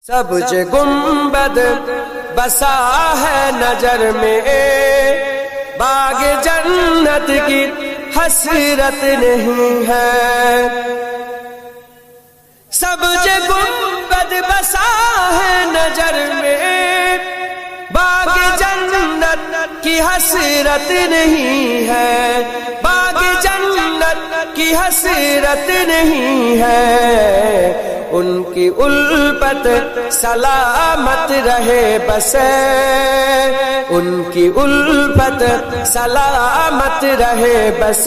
سبز گنبد بسا ہے نظر میں، باغ جنت کی حسرت نہیں ہے۔ سبز گنبد بسا ہے نظر میں، باغ جنت کی حسرت نہیں ہے، باغ جنت کی حسرت نہیں ہے۔ ان کی الفت سلامت رہے بس، ان کی الفت سلامت رہے بس،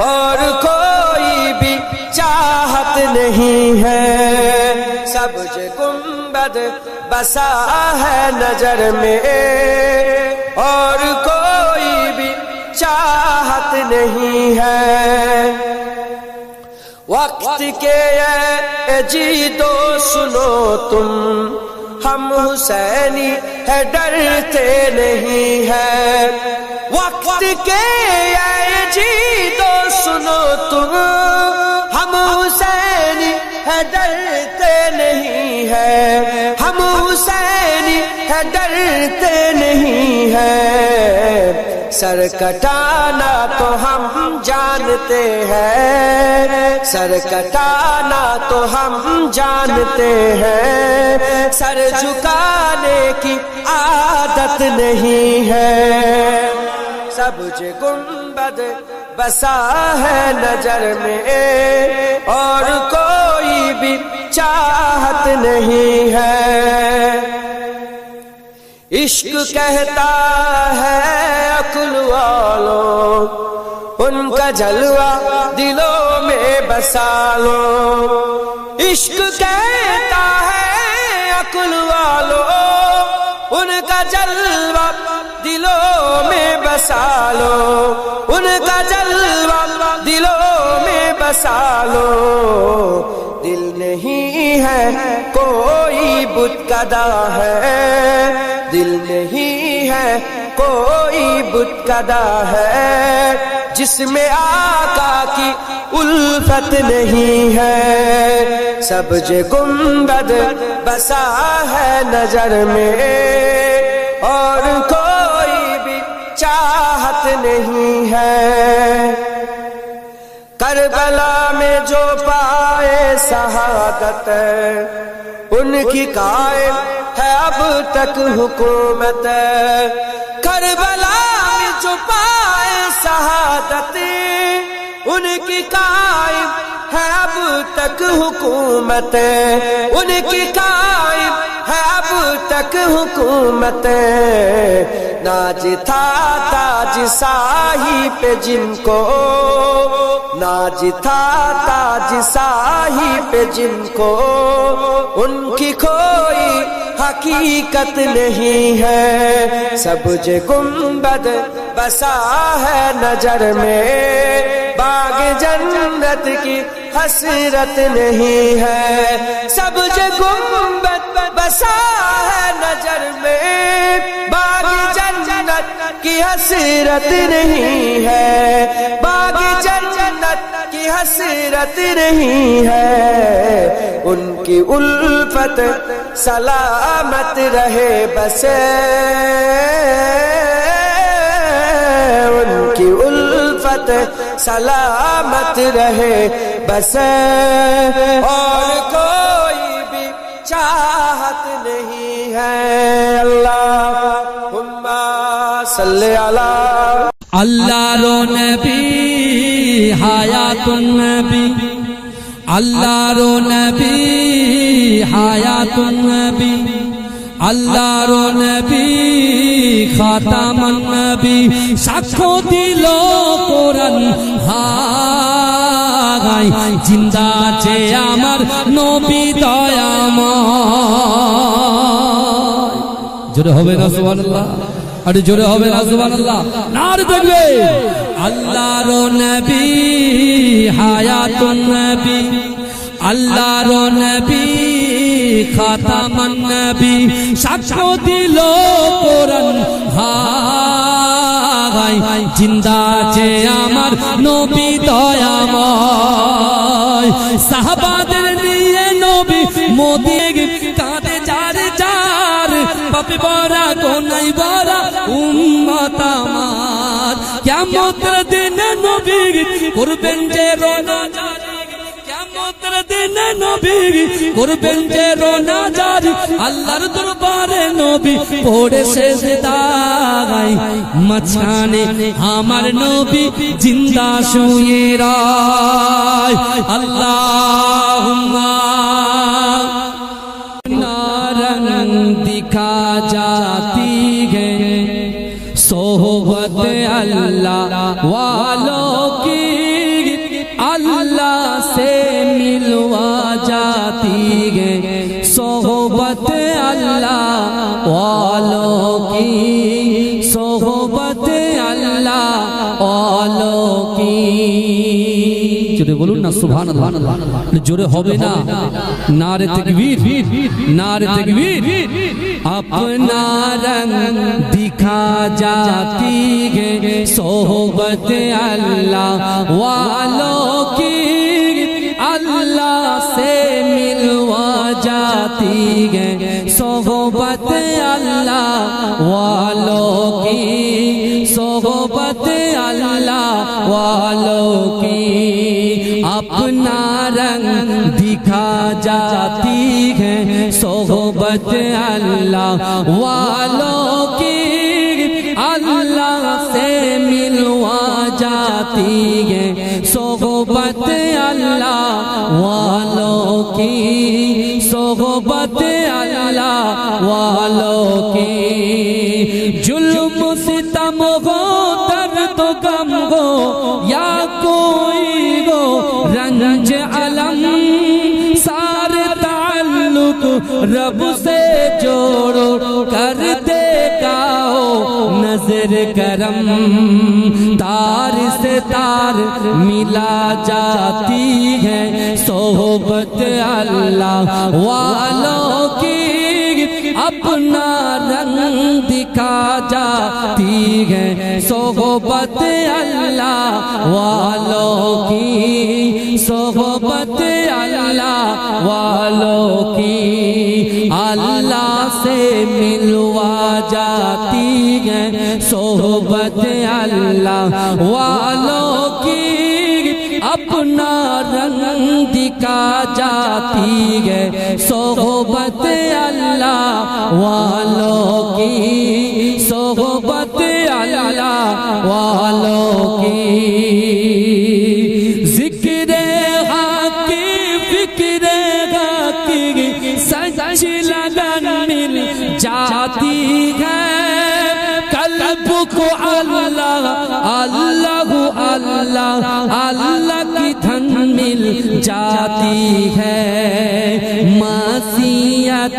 اور کوئی بھی چاہت نہیں ہے۔ سبز گنبد بسا ہے نظر میں، اور کوئی بھی چاہت نہیں ہے۔ وقت کے جی دو سنو تم، ہم حسینی ہے ڈرتے نہیں ہے۔ وقت کے جی دو سنو تم، ہم حسینی ہے ڈرتے نہیں ہے، ہم حسینی ہے ڈرتے نہیں ہے۔ سر کٹانا تو ہم جانتے ہیں، سر کٹانا تو ہم جانتے ہیں، سر جھکانے کی عادت نہیں ہے۔ سبز گنبد بسا ہے نظر میں، اور کوئی بھی چاہت نہیں ہے۔ عشق کہتا ہے عقل والوں، ان کا جلوہ دلوں میں بسا لو۔ عشق کہتا ہے عقل والوں، ان کا جلوہ دلوں میں بسا لو، ان کا جلوہ دلوں میں بسا لو۔ دل نہیں ہے کوئی بت کدا ہے، دل نہیں ہے کوئی بت کدا ہے، جس میں آقا کی الفت نہیں ہے۔ سبز گنبد بسا ہے نظر میں، اور کوئی بھی چاہت نہیں ہے۔ کربلا میں جو پائے شہادت، ان کی قائم ہے اب تک حکومت۔ کربلا میں جو پائے شہادت، ان کی قائم ہے اب تک حکومت، ان کی قائم ہے اب تک حکومت۔ ناز تھا تاج شاہی پہ جن کو، ناز تھا تاج شاہی پہ جن کو، ان کی کوئی حقیقت نہیں ہے۔ سبز گنبد بسا ہے نظر میں، باغ جنت کی حسرت نہیں ہے۔ سبز گنبد بسا ہے نظر میں، باغ جنت کی حسرت نہیں ہے، باغ جنت کی حسرت نہیں ہے۔ ان کی الفت سلامت رہے بس، ان کی الفت سلامت رہے بس، اور کوئی بھی چاہت نہیں ہے۔ اللہم صلی علی اللہ رو نبی حیات النبی، اللہ رو نبی حیات النبی، اللہ رو نبی خاتم النبی، সাক্ষ্য দিল কোরআন হাই, জিন্দা আছে আমার নবী দয়াময়। জোরে হবে না সুবহানাল্লাহ, আরে জোরে হবে না সুবহানাল্লাহ, নারে দেখবে। আল্লাহর নবী হায়াতুন নবী, আল্লাহর নবী খাতামান নবী, সাক্ষ্য দিল কোরআন হাই, জিন্দা আছে আমার নবী দয়াময়। সাহাবাদের নিয়ে নবী মোদিক কাঁদে যার যার পাপে ভরা গোনায় ভরা উম্মত আমার কিয়ামতের দিনে নবী করবেন যে রোনা জারি কিয়ামতের দিনে নবী করবেন যে রোনা জারি আল্লাহর দরবারে নবী পড়ে সেজদায় মাঝখানে আমার নবী জিন্দা শুয়ে রয় আল্লাহুম্মা नारंग दिखा जाती है सोहबत अल्लाह वालों की अल्लाह से मिलवा जाती है सोहबत अल्लाह वालों की सोहबत अल्लाह वालों की জোরে বলুন না সুবহানাল্লাহ জোরে হবে না নারে তাকবীর নারে তাকবীর अपना रंग दिखा जाती है सोहबत अल्लाह वालों की अल्लाह से मिलवा जाती है सोहबत अल्लाह वालों की सोहबत अल्लाह वालों की अपना रंग दिखा जाती है सोहबत अल्लाह वालों की अल्लाह से मिलवा जाती है सोहबत अल्लाह वालों की सोहबत अल्लाह वालों की जुल्म सितम हो दर्द गम हो या कोई हो रंज अलम सारे ताल्लुक रब से जोड़ो कर देगा नजर करम तार से तार मिला जाती है सोहबत अल्लाह वालों की अपना रंग दिखा जाती है सोहबत अल्लाह वालों की सोहबत अल्लाह वालों की अल्लाह से मिलवा जाती है सोहबत अल्लाह वालों की अपना रंग दिखा जाती है सोहबत अल्लाह वालों की सोहबत अल्लाह वालों की जिक्र हाकी फिक्र हाकी सच लगन मिल जाती है कल्ब को अल्लाह अल्लाह अल्लाह अल्लाह की धन मिल जाती है मासियत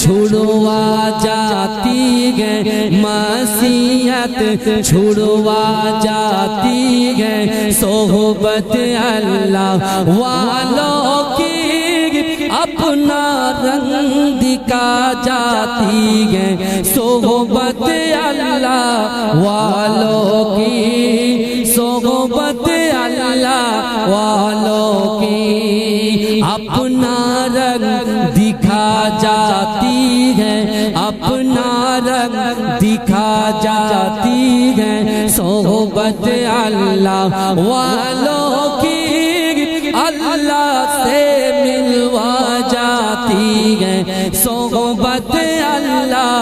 छुड़वा जाती है मासियत छुड़वा जाती है सोहबत अल्लाह वालों की अपना रंग दिखा जाती है सोहबत अल्लाह वालों की सोहबत अल्लाह वालों की अपना रंग दिखा जाती है अपना रंग दिखा जाती है सोहबत अल्लाह वालों की अल्लाह से मिलवा जाती है सोहबत अल्लाह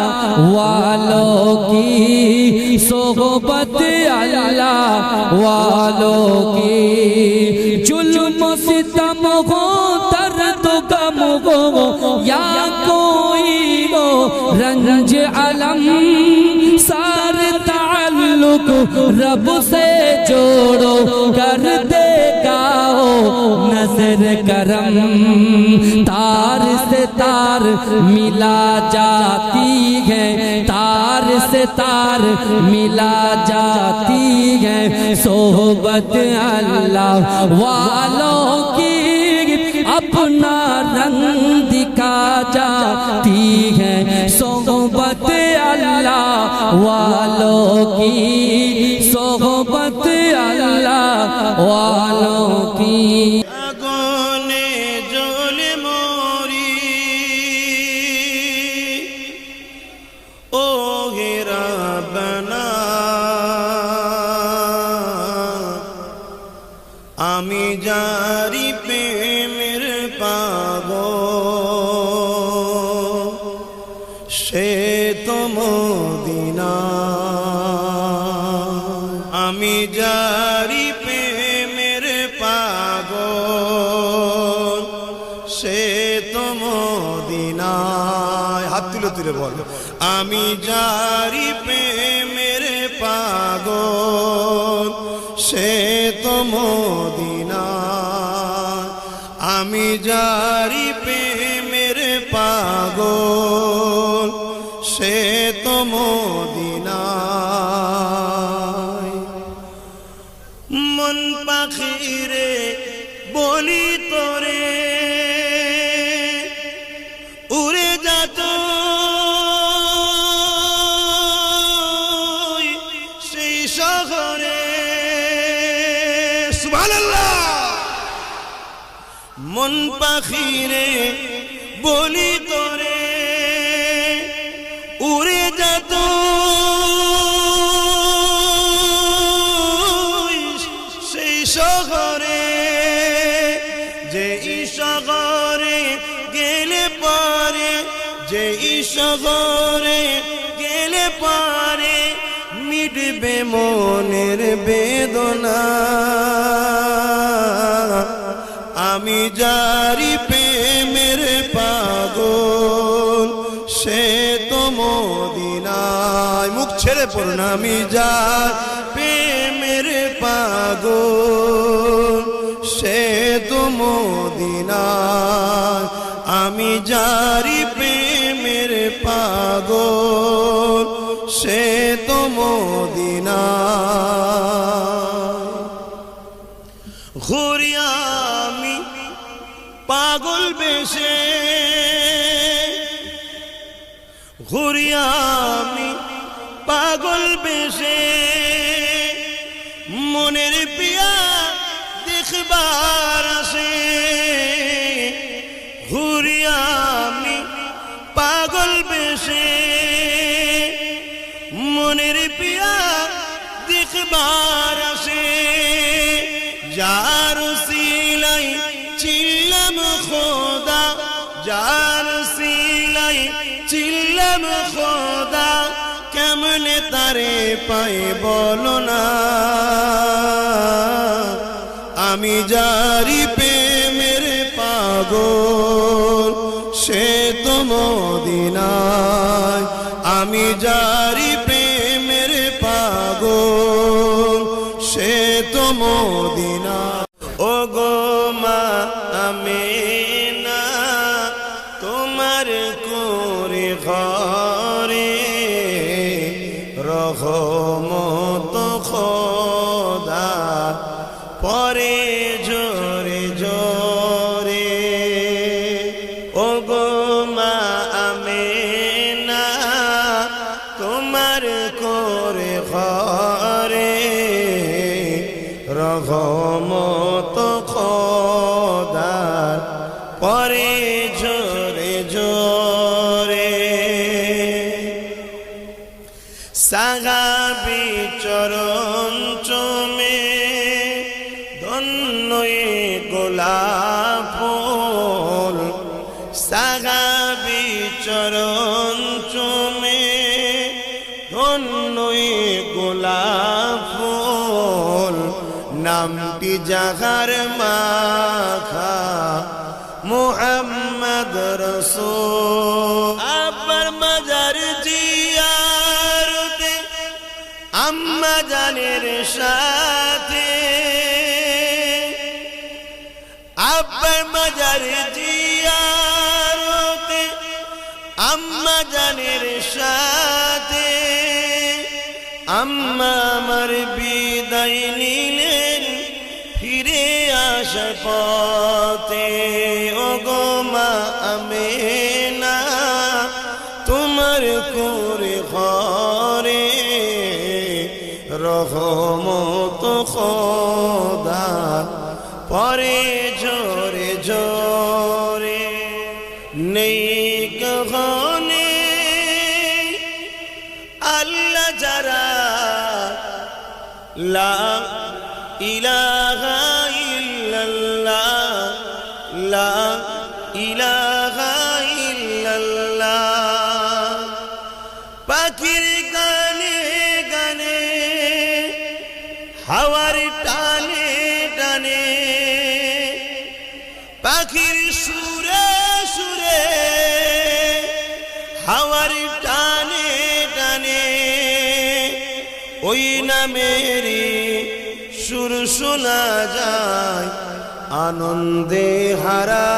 वालों की सोहबत अल्लाह वालों की जुल्म सितम हो दर्द गम हो या कोई हो रंज अलम सारे ताल्लुक रब से जोड़ो कर देगा नजर करम तार से तार मिला जाती है तार से तार मिला जाती है सोहबत अल्लाह वालों की अपना रंग दिखा जाती है सोहबत अल्लाह वालों की सोहबत अल्लाह वालों की আগুনে জ্বলে মরি মদিনা আমি যারি প্রেমের পাগল সে তো মদিনায় হাত তুলে তুলে বল আমি যারি প্রেমের পাগল সে তো মদিনায় আমি যারি প্রেমের পাগল সে তো মদিনায় মন পাখিরে বলি তোরে উড়ে যাত সেই শহরে সুবহানাল্লাহ মন পাখিরে বলি তোরে উড়ে যেত সেই শহরে যেই শহরে গেলে পারে যেই শহরে গেলে পারে মিটবে মনের বেদনা আমি যারি প্রেমের পাগল সে তো মদিনায় মুখ ছেড়ে পড়ুন আমি যার প্রেমের পাগল সে তো মদিনায় আমি যারি প্রেমের পাগল সে তো মদিনায় ঘুরি আমি পাগল বেশে ঘুরি আমি পাগল বেশে মনের পিয়া দেখবার আসে ঘুরি আমি পাগল বেশে মনের পিয়া দেখবার আসে যার সিলাই চিল্লাম খোদা যার সিলাই চিল্লাম খোদা কেমনে তারে পাই বলো না আমি যারি প্রেমের পাগল সে তো মদিনায় আমি যারি প্রেমের পাগল সে তো মদিনায় ও গো মা আমিনা তোমার করে ঘরে রহমত খোদা পরে জোরে জোরে ও গো মা আমিনা তোমার করে ঘরে রহমত খোদার পরে জোরে জোরে সাহাবী চরণ চুমে ধন্যই গোলাপ ফুল সাহাবী চরণ চুমে ধন্যই গোলাপ ফুল নামটি যাহার মাখা মুহাম্মদ রাসূল আবার মাজার জিয়ারতে আম্মা জানের সাথে আবার মাজার জিয়ারতে আম্মা জানের সাথে আম্মা আমার বিদায় নিলেন ফিরে আসার পথে ও গো মা আমিনা তোমার করে ঘরে রহমত খোদা পরে জোরে জোরে নেই কখনে আল্লাহ যারা লা ইলাহা ইল্লাল্লাহ লা ইলাহা ইল্লাল্লাহ পাখির গানে গানে হাওয়ার টানে টানে পাখির সুরে সুরে হাওয়ার টানে টানে ওই নামেরই সুর শোনা যায় আনন্দে হারা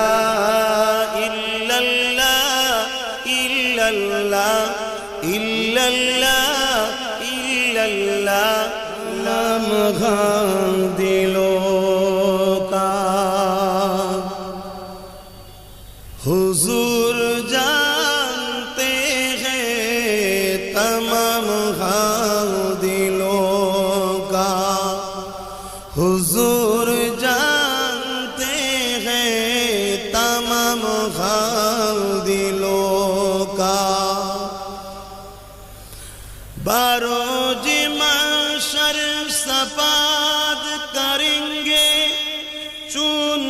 ইল্লাল্লাহ ইল্লাল্লাহ ইল্লাল্লাহ ইল্লাল্লাহ নাম গান দিল हुजूर जानते हैं तमाम दिलों का हुजूर जानते हैं तमाम दिलों का बारोज महशर सफाद करेंगे चुन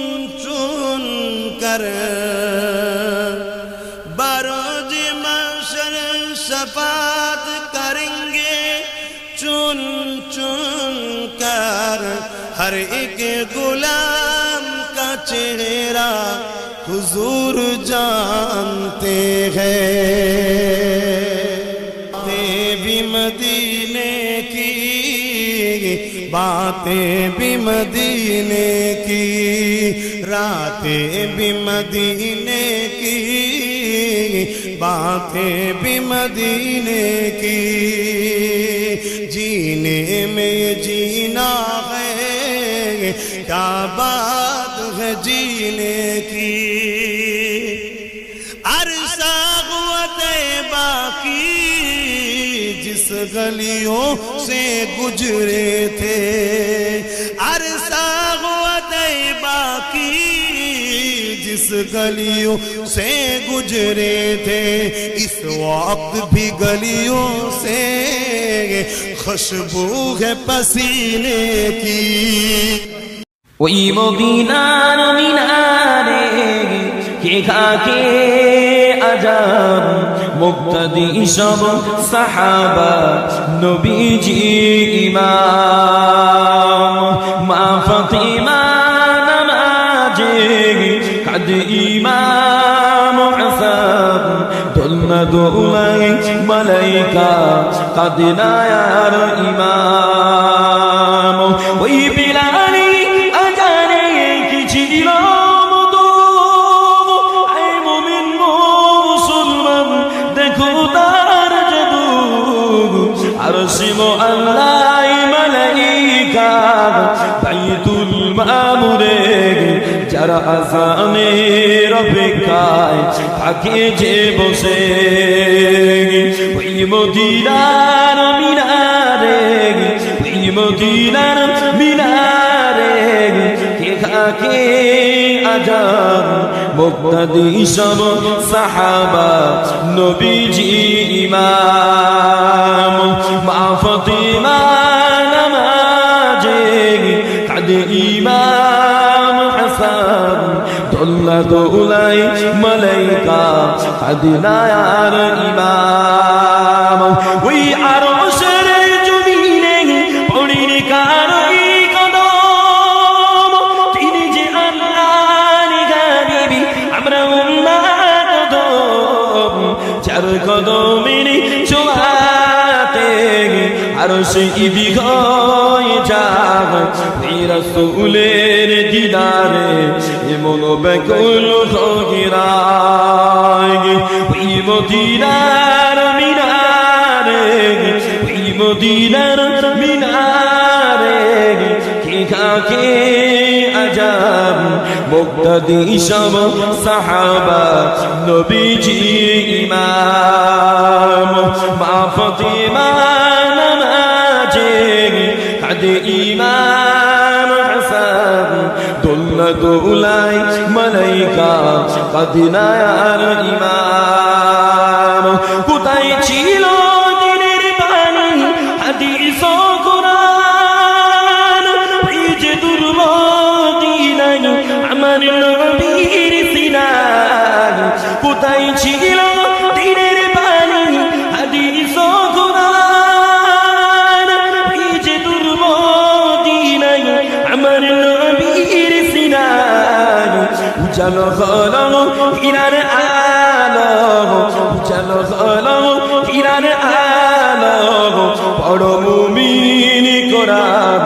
चुन कर बारोज महशर सफाद करेंगे चुन चुन कर हर एक गुलाम का चेहरा हुजूर जानते हैं भी मदीने की बातें भी मदीने की रातें भी मदीने की बातें भी मदीने की जीने में जीना है क्या बात है जीने की अरसा बाकी जिस गलियों से गुजरे थे अरसा बाकी जिस गलियों से गुजरे थे इस वक्त भी गलियों से खुशबू है पसीने की ওই মদিনার মিনারে কে খাকে আজাব মুক্তাদি সব সাহাবা নবীজি ইমাম মা ফাতিমা নামাজে কাদ ইমাম হাসান দোলনা দোলাই মালাইকা কাদিনা ইয়ার ইমাম ওই বিলালি আজানে কি ছিল মধু আই মুমিন মুসলমান দেখো তার জাদু আরশি আল্লাহ মালাইকা বাইতুল মামুরে যারা আসানের অপেক্ষায় থাকে যে বসে ওই মদিনার মিনারে ওই মদিনার মিনারে কে থাকে আজান মুক্তাদি সব সাহাবা নবীজি ইমাম মা ফাতিমা নামাজে কাঁদে ইমাম হাসান দোলনা দোলাই মালাইকা কাঁদিনা ইয়ার ইমাম ওই আরশের জমিনে পড়ির কারই কদম তিনি যে আল্লাহর হাবিবি আমরা উম্মত কদম চার কদমের ছোঁয়াতে আরশ ইদি হয়ে যায় রাসূলের দিদারে এমন ব্যাকুল হইরায় ওই মদিনার মিনারে ওই মদিনার মিনারে কে কাকে আজাব মুক্তাদি সব সাহাবা নবীজি ইমাম মা ফাতিমা নামাজে কাঁদে ইমাম হাসান দোলনা দোলাই মালাইকা কাঁদিনা ইয়ার ইমাম কোথায় ছিল দিনের বাণী হাদিস ও কুরআন এই যে দুর্মদিনায় আমার নবীর সিনায় কোথায় ছিল দিনের বাণী হাদিস ও উজালো হলো হীরার আলো, উজালো হলো হীরার আলো, বড় মুমিন কোরআন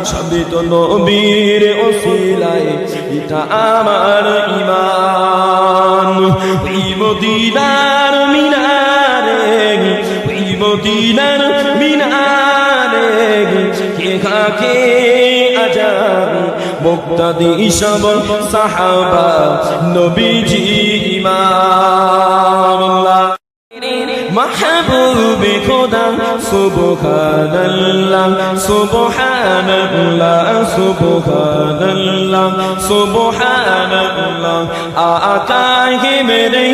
সবে তো নবীর ওসিলায়, এটা আমার ঈমান। ওই মদিনার মিনারে, ওই মদিনার মিনারে কে কাকে আজাব, মুক্তাদি সব সাহাবা নবীজি ইমাম। महबूब खुदा सुबहानल्लाह सुबहानल्लाह सुबहानल्लाह सुबहानल्लाह, आका है मेरे,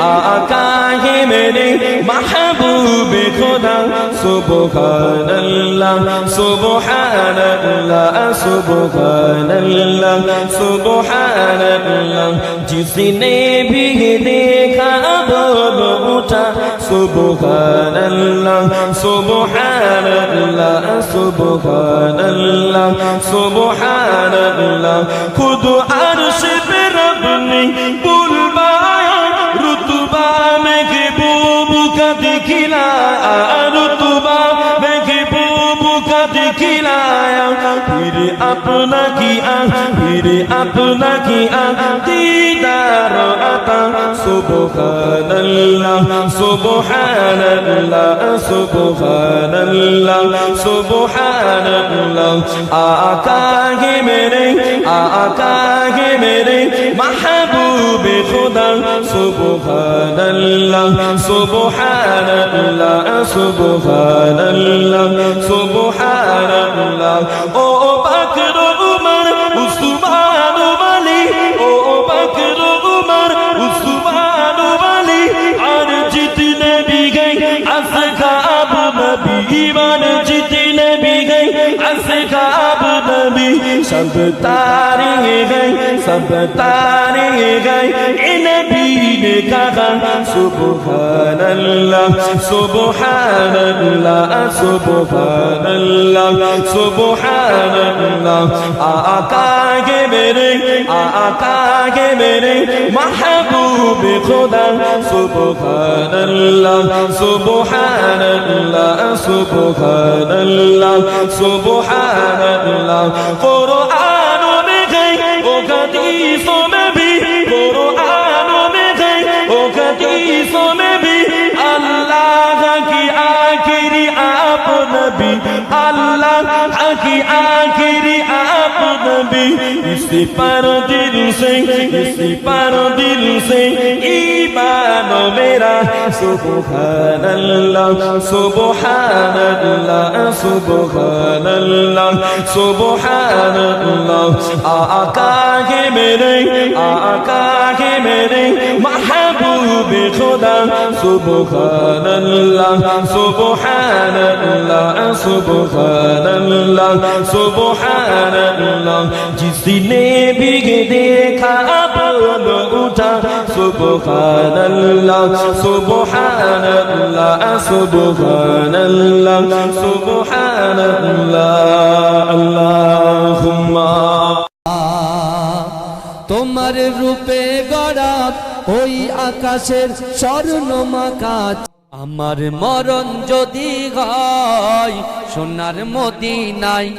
आका है मेरे महबूब खुदा सुबहानल्लाह सुबहानल्लाह सुबहानल्लाह सुबहानल्लाह, जिसने भी देखा बोल उठा सुबहानल्लाह सुबहानल्लाह सुबहानल्लाह सुबहानल्लाह। खुद अर्श पे रब ने बुलवाया, रुतबा महबूब का दिखलाया, रुतबा महबूब का दिखलाया, फिर अपना किया, फिर अपना किया दीदार अता। सुबहानल्लाह सुबहानल्लाह सुबहानल्लाह सुबहानल्लाह, आका है मेरे, आका है मेरे महबूब खुदा सुबहानल्लाह सुबहानल्लाह सुबहानल्लाह सुबहानल्लाह। ओ बकर उमर उस्मान वाली, ओ बकर उमर उस्मान वाली, और जितने भी गए असहाब नबी, ईमान जितने भी गए असहाब नबी, सब तारे गए, सब तारे गए। नबी ने कहा सुबहानल्लाह सुबहानल्लाह सुबहानल्लाह सुबहानल्लाह, आका है मेरे, आका है मेरे महबूब खुदा सुबहानल्लाह सुबहानल्लाह सुबहानल्लाह सुबहानल्लाह। कुरान में गए वो हदीसों में भी, कुरान में गए वो हदीसों में भी, अल्लाह की आखिरी आप नबी, अल्लाह की आखिरी आप नबी। इसी पर दिल से, इसी पर दिल से ईमान मेरा सुबहानल्लाह सुबहानल्लाह सुबहानल्लाह सुबहानल्लाह, आका है मेरे, आका है मेरे महबूब खुदा सुबहानल्लाह सुबहानल्लाह सुबहानल्लाह सुबहानल्लाह। जिसने भी देखा बोल उठा सुबहानल्लाह सुबहानल्लाह सुबहानल्लाह सुबहानल्लाह। अल्लाहुम्मा তোমার রূপে গড়া ওই আকাশের স্বর্ণমাকা, আমার মরণ যদি হয় সোনার মদিনায়,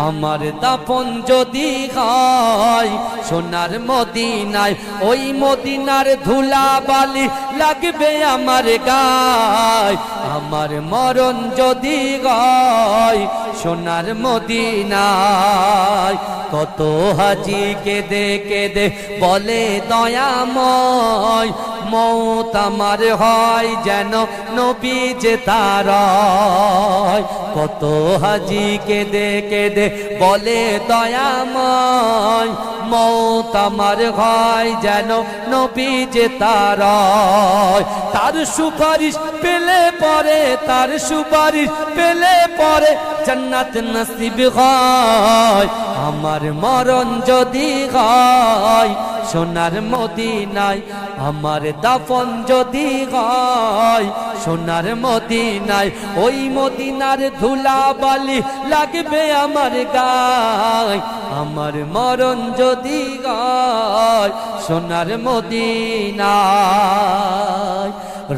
আমার দাফন যদি হয় সোনার মদিনায়, ওই মদিনার ধুলা বালি লাগবে আমার গায়, আমার মরণ যদি হয় সোনার মদিনায়। কত হাজি কেঁদে কেঁদে বলে দয়াময়, মৌত আমার হয় যেন নবী যে তার। কত হাজি কেঁদে কেঁদে বলে দয়াময়, মৌত আমার হয় যেন নবী যে তার। তার সুপারিশ পেলে পরে, তার সুপারিশ পেলে পরে জান্নাত নসিব হয়, আমার মরণ যদি হয় সোনার মদিনায় আমার দাফন যদি হয় সোনার মদিনায় ওই মদিনার ধুলাবালি লাগবে আমার গায় আমার মরণ যদি হয় সোনার মদিনায়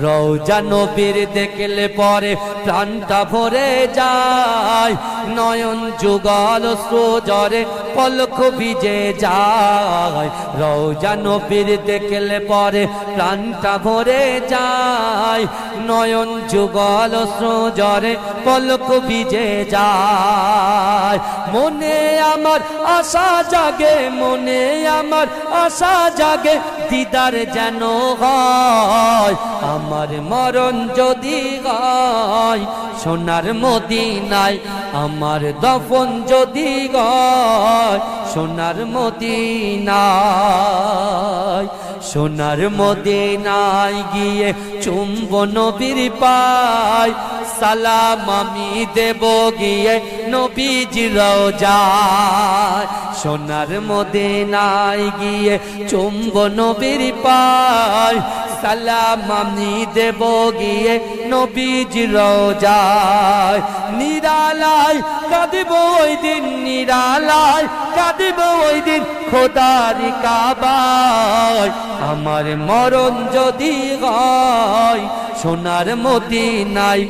রওজা নবীর দেখলে পরে প্রাণটা ভরে যায় নয়ন যুগল সুজরে পলক ভিজে যায় রওজা নবীর দেখলে পরে প্রাণটা ভরে যায় নয়ন যুগল সুজরে পলক ভিজে যায় মনে আমার আশা জাগে মনে আমার আশা জাগে দিদার যেন হয় আমার মরণ যদি হয় সোনার মদিনায় আমার দফন যদি হয় সোনার মদিনায় সোনার মদিনায় গিয়ে চুম্ব নবীর পায় সালাম আমি দেব গিয়ে নবীজির রওজায় সোনার মদিনায় গিয়ে চুম্ব নবীর পায় সালাম আমি দেব গিয়ে নবীজির রওজায় নিরালায় কাঁদিব ওই দিন নিরালায় কাঁদিব ওই দিন খোদার কাবায় আমার মরণ যদি হয় সোনার মদিনায়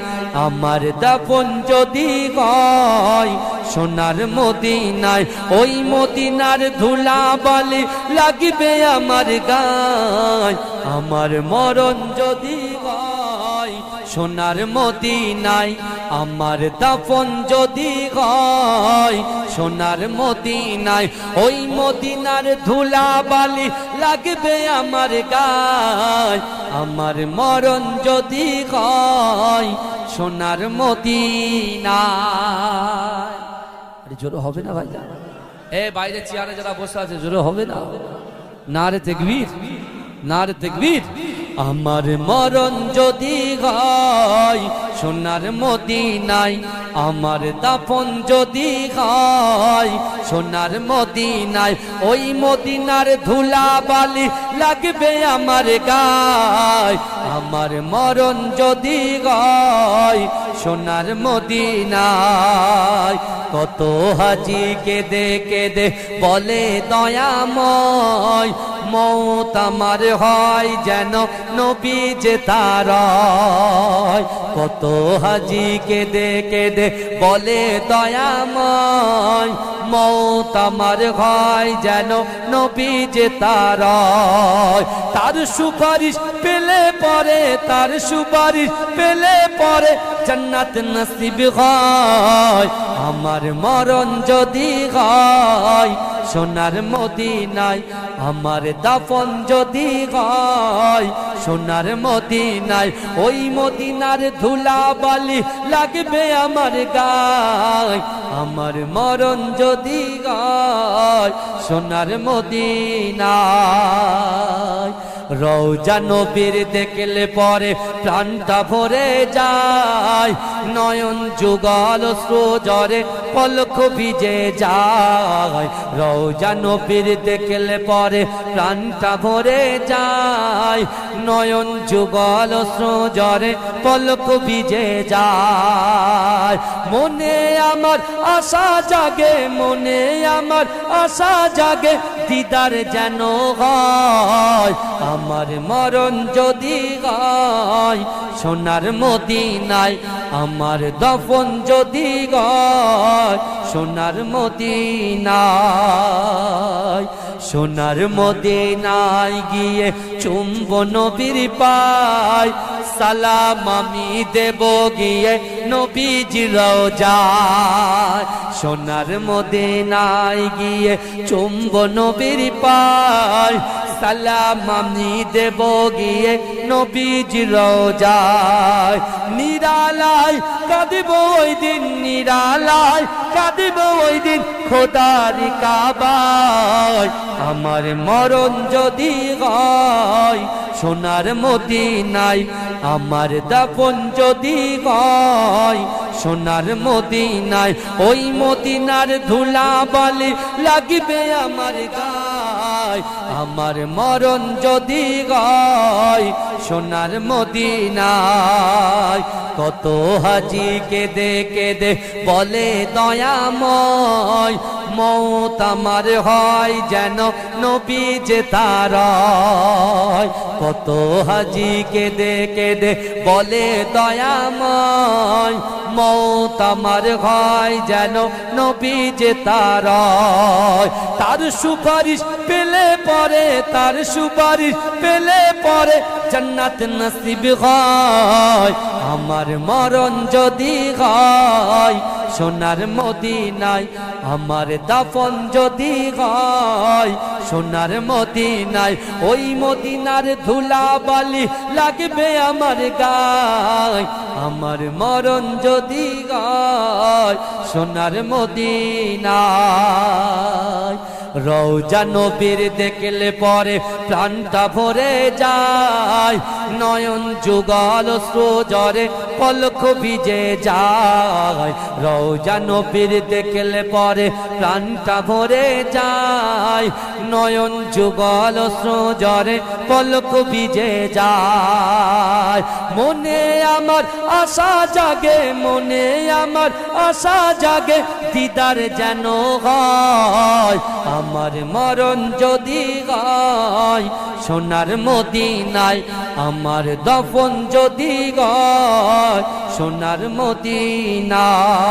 আমার দাফন যদি হয় সোনার মদিনায় ওই মদিনার ধুলাবালি লাগবে আমার গায় আমার মরণ যদি হয় সোনার মদিনায় আমার দাফন যদি হয় সোনার মদিনায় ওই মদিনার ধুলাবালি লাগবে আমার গায় আমার মরণ যদি হয় সোনার মদিনায় জোরে হবে না ভাই এ বাইরে চেয়ারে যারা বসে আছে জোরে হবে না নারে তাকবীর নারে তাকবীর আমার মরণ যদি হয় সোনার মদিনায় আমার দাফন যদি হয় সোনার মদিনায় ওই মদিনার ধুলাবালি লাগবে আমার গায় আমার মরণ যদি হয় সোনার মদিনায় কত হাজি কেঁদে কেঁদে বলে দয়াময় মৌত আমার হয় যেন নবী যে তার কত হাজি কেঁদে কেঁদে বলে দয়াময় মৌত আমার হয় যেন নবী যে তার তার সুপারিশ পেলে পরে তার সুপারিশ পেলে পরে জান্নাত নসিব হয় আমার মরণ যদি হয় সোনার মদিনায় আমার দাফন যদি হয় সোনার মদিনায় ওই মদিনার ধুলাবালি লাগবে আমার গায় আমার মরণ যদি হয় সোনার মদিনায় রওজা নবীর দেখলে পরে প্রাণটা ভরে যায় নয়ন যুগল সুজরে পলক ভিজে যায় রওজা নবীর দেখলে পরে প্রাণটা ভরে যায় নয়ন যুগল সুজরে পলক ভিজে যায় মনে আমার আশা জাগে মনে আমার আশা জাগে দিদার যেন হয় আমার মরণ যদি হয় সোনার মদিনায় আমার দফন যদি হয় সোনার মদিনায় সোনার মদিনায় গিয়ে চুম্ব নবীর পায় সালাম আমি দেব গিয়ে নবীজির রওজায় সোনার মদিনায় গিয়ে চুম্ব নবীর পায় সালাম আমি দেব গিয়ে নবীজির রওজায় নিরালায় কাঁদিব ওই দিন নিরালায় কাঁদিব ওই দিন খোদার কাবায় আমার মরণ যদি হয় সোনার মদিনায় আমার দাফন যদি হয় সোনার মদিনায় ওই মদিনার ধুলাবালি লাগবে আমার গায় নাই আমার মরণ যদি হয় সোনার মদিনায় কত হাজি কেঁদে কেঁদে বলে দয়াময় মৌত আমার হয় যেন নবী যে তার কত হাজি কেঁদে কেঁদে বলে দয়াময় মৌত আমার হয় যেন নবী যে তার তার সুপারিশ পেলে পরে তার সুপারিশ পেলে পরে জান্নাত নসিব হয় আমার মরণ যদি হয় সোনার মদিনায় আমার দাফন যদি হয় সোনার মদিনায় ওই মদিনার ধুলাবালি লাগবে আমার গায় আমার মরণ যদি হয় সোনার মদিনায় রওজা নবীর দেখলে পরে প্রাণটা ভরে যায় নয়ন যুগল অশ্রুজরে পলক ভিজে যায় রওজা নবীর দেখলে পরে প্রাণটা ভরে যায় নয়ন যুগল অশ্রুজরে পলক ভিজে যায় মনে আমার আশা জাগে মনে আমার আশা জাগে দিদার যেন হয় আমার মরণ যদি হয় সোনার মদিনায় আমার দফন যদি হয় সোনার মদিনায়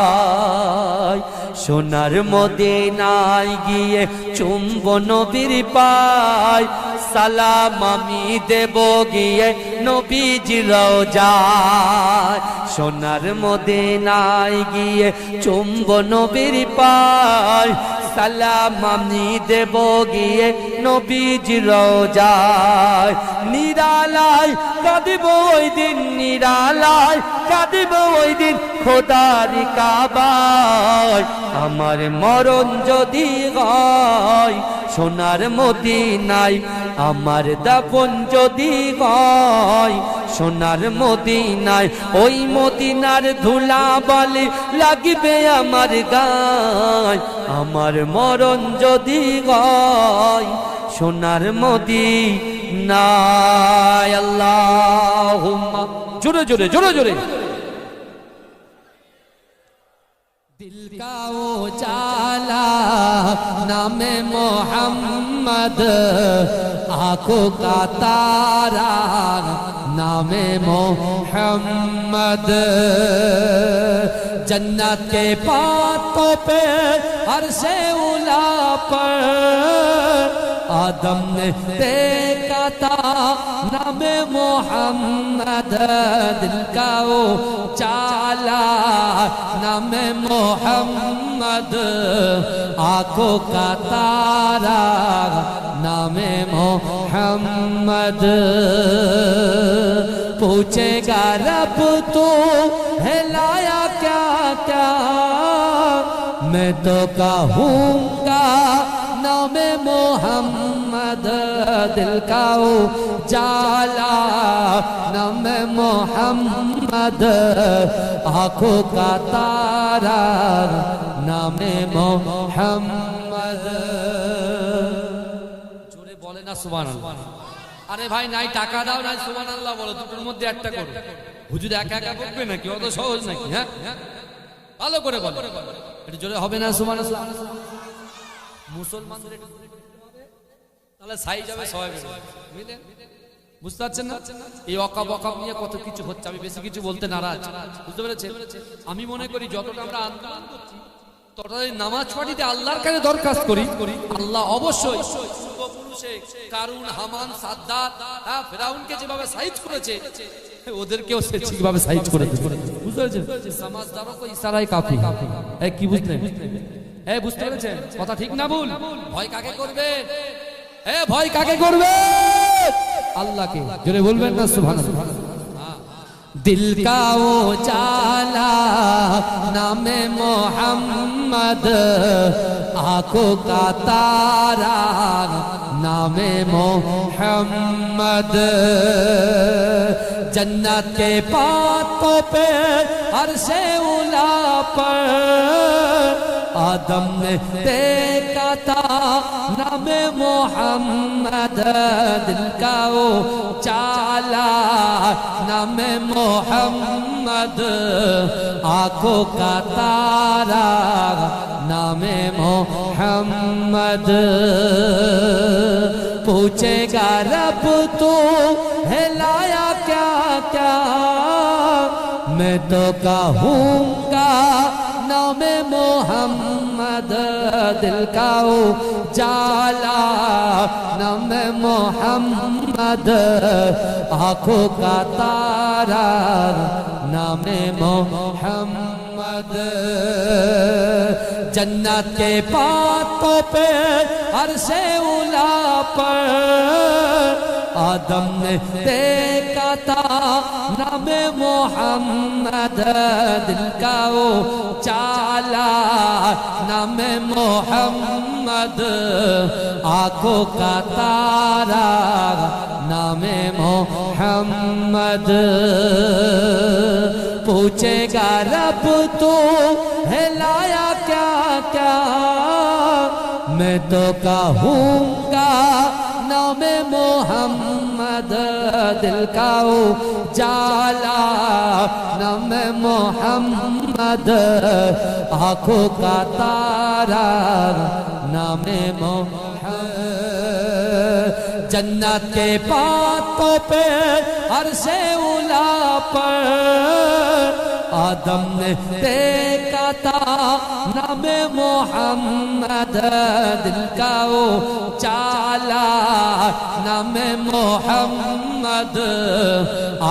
সোনার মদিনায় গিয়ে চুম্ব নবীর পায় সালাম আমি দেব গিয়ে নবীজির রওজায় সোনার মদিনায় গিয়ে চুম্ব নবীর পায় সালাম আমি দেব গিয়ে নবীজির রওজায় নিরালায় কাঁদিব ওই দিন নিরালায় কাঁদিব ওই দিন খোদার কাবায় আমার মরণ যদি হয় সোনার মদিনায় আমার দাফন যদি হয় সোনার মদিনায় ওই মদিনার ধুলাবালি লাগবে আমার গায় আমার মরণ যদি হয় সোনার মদিনায় আল্লাহুম্মা জোরে জোরে জোরে জোরে दिल का उजाला नामे मोहम्मद आंखों का तारा नामे मोहम्मद जन्नत के बातों पे अर्शे उला पर आदम ने देखा था नामे मोहम्मद दिल का उजाला नामे मोहम्मद आंखों का तारा नामे मोहम्मद पूछेगा रब तो हिलाया क्या क्या मैं तो कहूँगा नामे मोहम्मद दिल का उजाला नामे मोहम्मद आंखों का तारा नामे मोहम्मद জোরে বলে না সুবহানাল্লাহ আরে ভাই নাই টাকা দাও নাই সুবহানাল্লাহ বলো দুটোর মধ্যে একটা করো হুজুর একা একা বলবে নাকি অত সহজ নাকি হ্যাঁ ভালো করে বলো এটা জোরে হবে না সুবহানাল্লাহ মুসলমানদের তাহলে সাইজ হবে সবাই মিলে বুঝতে পারছেন না এই অকাব অকাব নিয়ে কত কিছু হচ্ছে আমি বেশি কিছু বলতে নারাজ বুঝতে পেরেছেন আমি মনে করি যতটা আমরা আন্দোলন করছি ততটাই নামাজ পড়িতে আল্লাহর কাছে দরখাস্ত করি আল্লাহ অবশ্যই পূর্বপুরুষে কারুন হামান সাদ্দাত ফেরাউনকে যেভাবে সাইজ করেছে ওদেরকেও সে ঠিকভাবে সাইজ করে দেবে বুঝতে পেরেছেন সমাজদারও কো ইশারায় কাফি কি বুঝলেন বুঝতে পেরেছেন কথা ঠিক না ভুল ভয় কাকে করবে ভয় কাকে করবে আল্লাহকে জোরে বলবেন না সুবহানাল্লাহ दिल का उजाला नामे मोहम्मद आंखों का तारा नामे मोहम्मद جنت کے پاتوں پہ عرشِ اولا پر آدم نے دیکھا تھا نام محمد دل کا اجالا نام محمد آنکھوں کا تارا نام محمد پوچھے گا رب تو ہے لایا کیا کیا میں تو کہوں گا نام محمد دل کا اجالا نام محمد آنکھوں کا تارا نام محمد جنت کے پاتوں پہ عرشِ اولا پر آدم نے دیکھا تھا نام محمد دل کا اجالا نام محمد آنکھوں کا تارا نام محمد پوچھے گا رب تو ہے لایا کیا کیا میں تو کہوں گا نام محمد دل کا اجالا نام محمد آنکھوں کا تارا نام محمد جنت کے پاتوں پہ عرشِ اولا پر آدم نے دیکھا تھا نام محمد دل کا اجالا نام محمد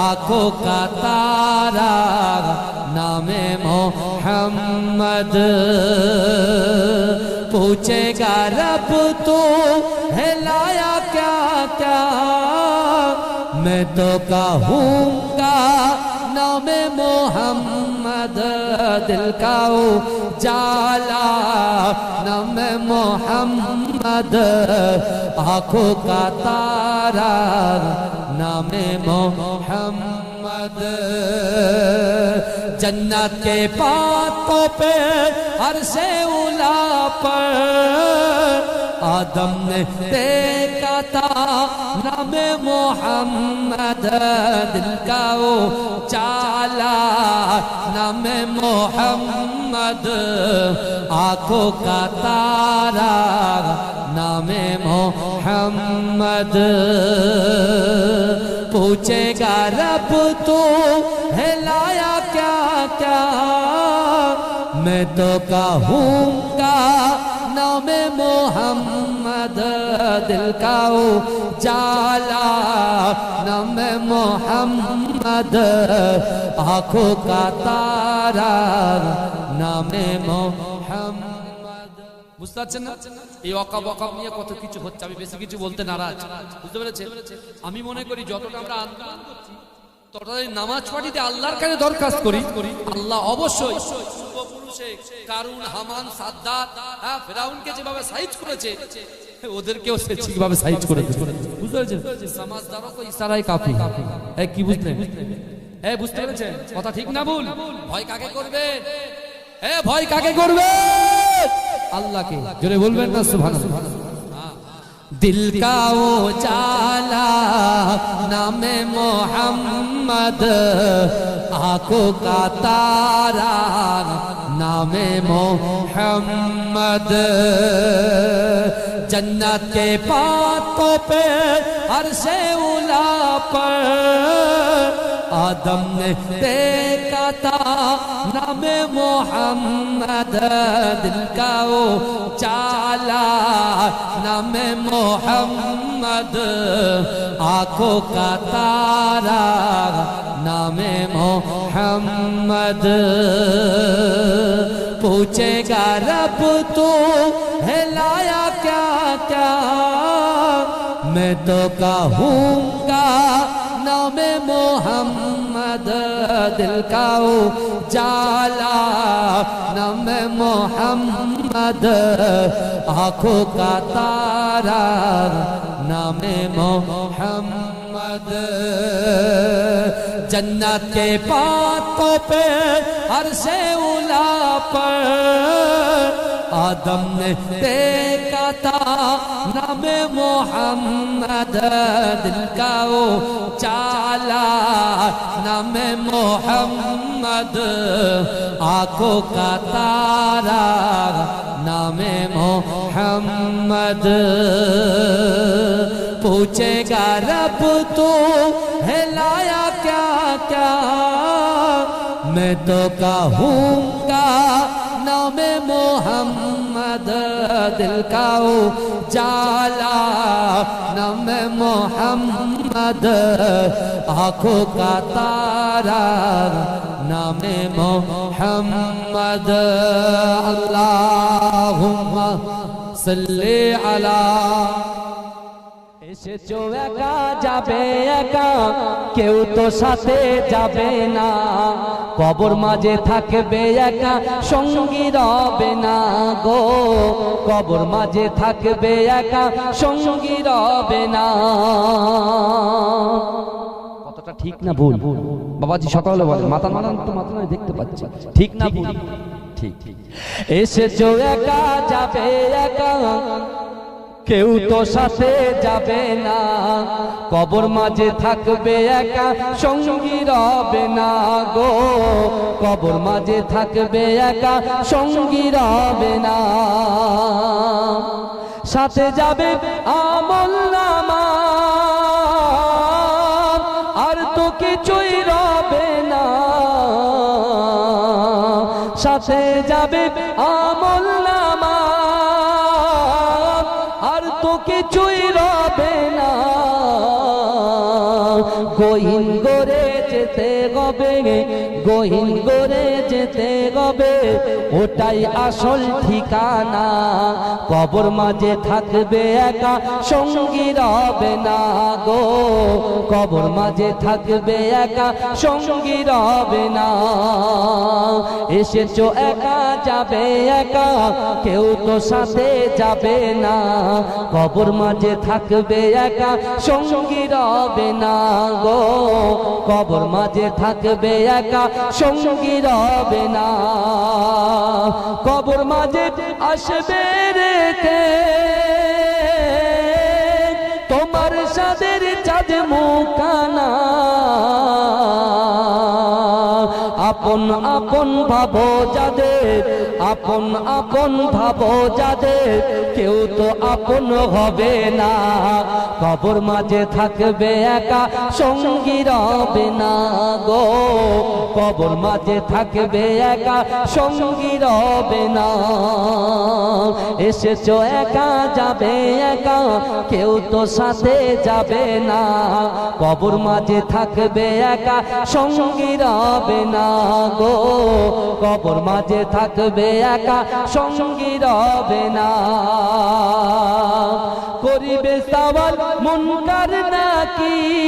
آنکھوں کا تارا نام محمد پوچھے گا رب تو ہے لایا کیا کیا میں تو کہوں گا نام محمد دل کا اجالا نام محمد آنکھوں کا تارا نام محمد جنت کے پاتوں پہ عرشِ اولا پر آدم نے دیکھا تھا نام محمد دل کا اجالا نام محمد آنکھوں کا تارا نام محمد پوچھے گا رب تو ہے لایا کیا کیا میں تو کہوں گا نام محمد دل کا اجالا نام محمد آنکھوں کا تارا نام محمد বুঝতে পারছেন না এই ওয়াকাব নিয়ে কত কিছু হচ্ছে আমি বেশি কিছু বলতে নারাজ বুঝতে পেরেছেন আমি মনে করি যতটা আমরা আন্দোলন করছি ততটাই নামাজ পাঠিতে আল্লাহর কাছে দরখাস্ত করি আল্লাহ অবশ্যই পূর্বপুরুষে কারুন হামান সাদ্দাত ফেরাউনকে যেভাবে সাইজ করেছে ওদেরকেও সে ঠিকভাবে সাইজ করে দিয়েছে বুঝতে পেরেছেন সমাজদারও কো ইশারায় কাফি কি বুঝলেন বুঝতে পেরেছেন কথা ঠিক না ভুল ভয় কাকে করবে ভয় কাকে করবে আল্লাহকে জোরে বলবেন না সুবহানাল্লাহ دل کا اجالا نام محمد آنکھوں کا تارا نام محمد جنت کے پاتوں پہ عرشِ اولا پر آدم نے دیکھا تھا نام محمد دل کا اجالا نام محمد آنکھوں کا تارا نام محمد پوچھے گا رب تو ہے لایا کیا کیا میں تو کہوں گا نام محمد دل کا اجالا نام محمد آنکھوں کا تارا نام محمد जन्नत के बातों पे अरशे उला पर आदम ने देखा था नाम मोहम्मद दिल का वो चाला नाम मोहम्मद आंखों का तारा नाम मोहम्मद पूछेगा रब तू हिलाया क्या क्या मैं तो कहूँगा नाम मोहम्मद दिल का उजाला नाम मोहम्मद आँखों का तारा नाम मोहम्मद अल्लाहुम्मा सल्ली अला এসেছো একা যাবে একা কেউ তো সাথে যাবে না কবর মাঝে থাকবে একা সঙ্গী রবে না গো কবর মাঝে থাকবে একা সঙ্গী রবে না কতটা ঠিক না ভুল বাবাজি সকালে বলে মাথা মারান তো মাথা নয় দেখতে পাচ্ছি ঠিক না ভুল ঠিক এসেছো একা যাবে একা কেউ তো সাথে যাবে না কবর মাঝে থাকবে একা সঙ্গী রবে না গো কবর মাঝে থাকবে একা সঙ্গী রবে না সাথে যাবে আমলনামা আর তো কিছুই রবে না সাথে যাবে আমলনামা আর তো কিছুই রবে না গহীন করে যেতে হবে গহীন করে যেতে হবে ওটাই আসল ঠিকানা কবর মাঝে থাকবে একা সঙ্গী রবে না গো কবর মাঝে থাকবে একা সঙ্গী রবে না এসেছো একা যাবে একা কেউ তো সাথে যাবে না কবর মাঝে থাকবে একা সঙ্গী রবে না গো কবর মাঝে থাকবে একা সঙ্গী রবে না কবর মাঝে আসবে রেখে তোমার সাদের চাঁদ মুখানা আপন আপন ভাবো যাদের আপন আপন ভাবো যাদের কেউ তো আপন হবে না কবর মাঝে থাকবে একা সঙ্গী রবে না গো কবর মাঝে থাকবে একা সঙ্গী রবে না এসেছো একা যাবে একা কেউ তো সাথে যাবে না কবর মাঝে থাকবে একা সঙ্গী রবে না গো কবর মাঝে থাকবে একা সঙ্গী রবে না করিবে সওয়াল মুনকার নাকির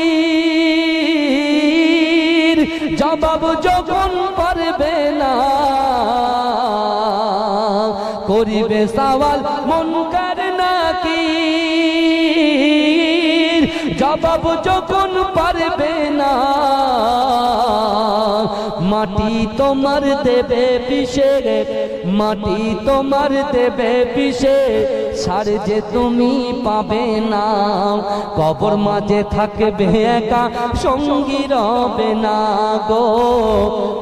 জবাব যখন পারবে না করিবে সওয়াল মুনকার নাকির জবাব যখন পারবে না মাটি তোমার দেবে পিষে মাটি তোমার দেবে পিষে সার যে তুমি পাবে না কবর মাঝে থাকবে একা সঙ্গী রবে না গো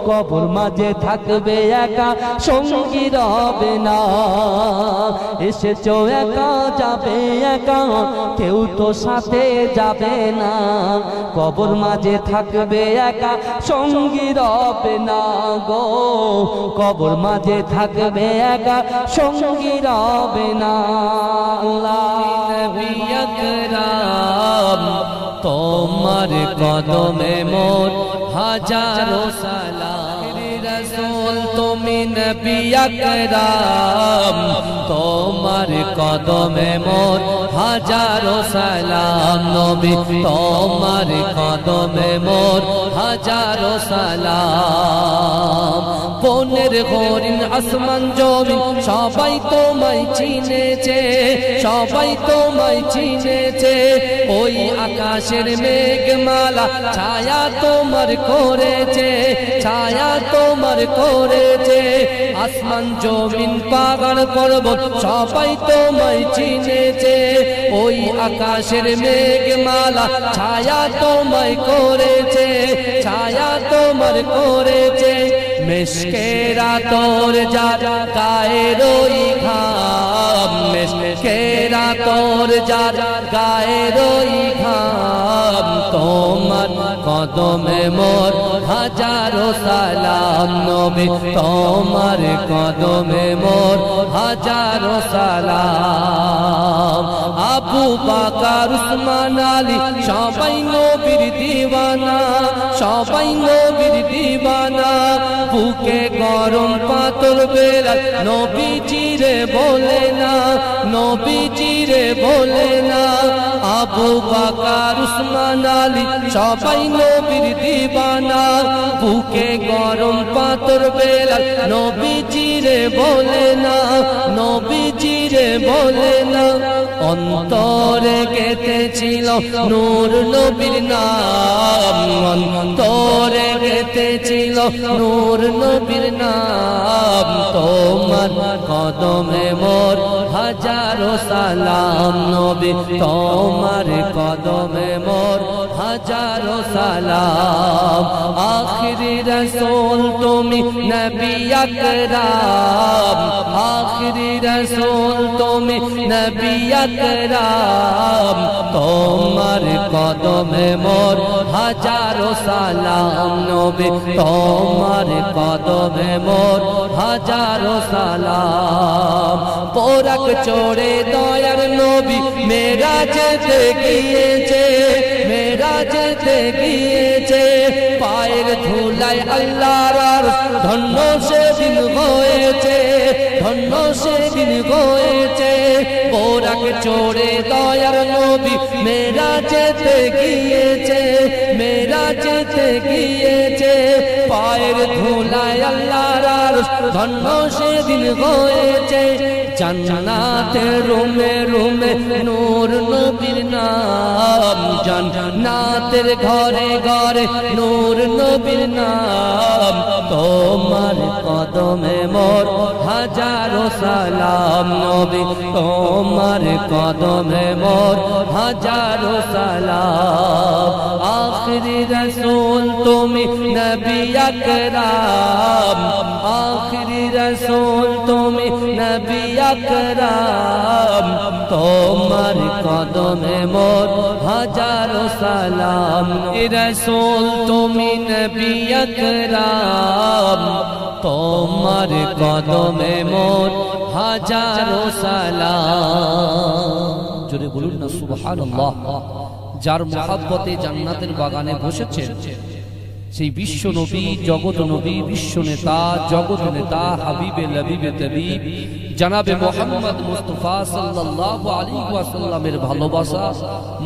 কবর মাঝে থাকবে একা সঙ্গী রবে না এসেছো একা যাবে একা কেউ তো সাথে যাবে না কবর মাঝে থাকবে একা সঙ্গী রবে না গো কবর মাঝে থাকবে একা সঙ্গী রবে না নবী আকরাম তোমার কদমে মোর হাজারো সালাম রসূল তুমি নবী আকরাম তোমার কদমে মোর হাজারো সালাম নবী তোমার কদমে মোর হাজারো সালাম বনের হরিণ আসমান জমিন সবাই তোমায় চিনেছে, সবাই তোমায় চিনেছে। ওই আকাশের মেঘমালা ছায়া তোমার করেছে, ছায়া তোমার করেছে। আসমান জমিন পাহাড় পর্বত সবাই তোমায় চিনেছে। ওই আকাশের মেঘমালা ছায়া তোমায় করেছে, ছায়া তোমার করেছে। মেশকেরা তোর যার গায়ের ওই ঘাম, মেশকেরা তোর যার গায়ের ওই ঘাম। তোমার কদমে মোর হাজারো সালাম নবী, তোমার কদমে মোর হাজারো সালাম। আবু বকর উসমান আলী সবাই নবীর দিওয়ানা, সবাই নবীর দিওয়ানা। বুকে গরম পাথর বেলাল নবীজিরে বলে না, নবীজিরে বলে না। আবু বকর উসমান আলী সবাই নবীর দিওয়ানা। বুকে গরম পাথর বেলাল নবীজিরে বলে না, নবীজিরে বলে না। অন্তরে গেঁথেছিল নূর নবীর নাম, অন্তরে গেঁথেছিল নূর নবীর নাম। তোমার কদমে মোর হাজারো সালাম নবী, তোমার কদমে মোর হাজারো সালাম। আখিরি রাসূল তুমি নবী আকরাম, আখিরি রাসূল তুমি নবী আকরাম। তোমার কদমে মোর হাজারো সালাম নবী, তোমার কদমে মোর হাজারো সালাম। পোরাক চড়ে দয়ার নবী মেরাজেতে গিয়েছে, মেরাজেতে গিয়েছে। পায়ের ধুলায় আল্লাহর আরশ ধন্য সেদিন হয়েছে, ধন্য সেদিন হয়েছে। পোরাক চড়ে দয়ার নবী মেরাজেতে গিয়েছে, মেরাজেতে গিয়েছে। পায়ের ধুলায় আল্লাহর আরশ ধন্য সেদিন হয়েছে। জান্নাতের রুমে রুমে নূর নবীর নাম, জান্নাতের ঘরে ঘরে নূর নবীর নাম। তোমার কদমে মোর হাজারো সালাম নবী, তোমার কদমে মোর হাজারো সালাম। আখিরি রাসূল তুমি নবী আকরাম, আখিরি রাসূল তুমি নবী আকরাম। তোমার কদমে মোর হাজারো সালাম। রাসূল তুমি নবী আকরাম, তোমার কদমে মোর হাজারো সালাম। জোরে বলুন না সুবহানাল্লাহ। যার মহব্বতে জান্নাতের বাগানে বসেছেন সেই বিশ্ব নবী, জগৎ নবী, বিশ্ব নেতা, জগৎ নেতা, হাবিবে লবিবে তবিব জনাবে মুহাম্মদ মুস্তাফা সাল্লাল্লাহু আলাইহি ওয়াসাল্লামের ভালোবাসা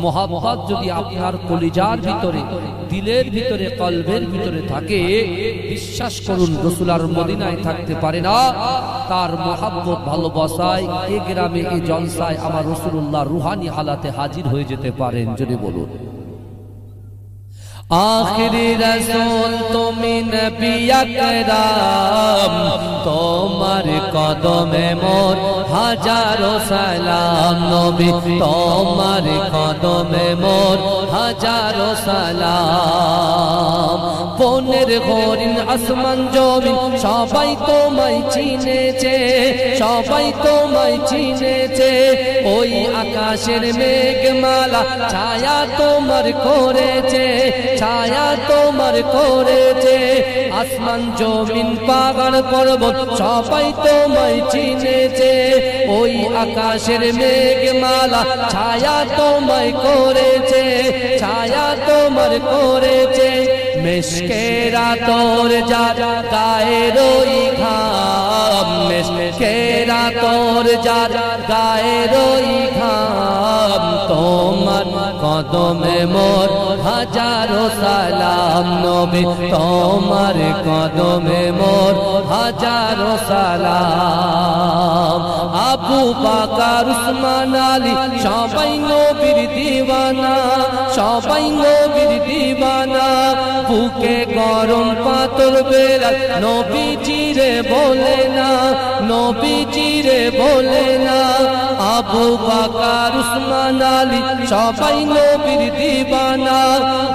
মহব্বত যদি আপনার কলিজার ভিতরে, দিলের ভিতরে, কলবের ভিতরে থাকে, বিশ্বাস করুন রাসূল আর মদিনায় থাকতে পারে না। তার মহব্বত ভালোবাসায় এই গ্রামে, এই জলসায় আমার রাসূলুল্লাহ রুহানি হালাতে হাজির হয়ে যেতে পারেন। যদি বলুন आखिरी रसूल তুমি নবী আকরাম, তোমার কদমে মোর হাজারো সালাম নবী, তোমার কদমে মোর হাজারো সালাম। বনের হরিণ আসমান জমিন সবাই তোমায় চিনেছে, সবাই তোমায় চিনেছে। ওই আকাশের মেঘমালা ছায়া তোমার করেছে, ছায়া তোমার করেছে। আসমান জমিন পাহাড় পর্বত সবাই তোমায় চিনেছে। ওই আকাশের মেঘমালা ছায়া তোমায় করেছে, ছায়া তোমার করেছে। মেশকেরা তোর যার গায়ের ওই ঘাম, মেশকেরা তোর যার গায়ের ওই ঘাম। তোমার কদমে মোর হাজারো সালাম নবী তোমার কদমে মোর হাজারো সালাম আবু বকর উসমান আলী সবাই নবীর দিওয়ানা সবাই নবীর দিওয়ানা বুকে গরম পাথর বেলা নবীজিরে বলে না নবীজিরে বলে না আবু বকর উসমান আলী সবাই নবীর দিওয়ানা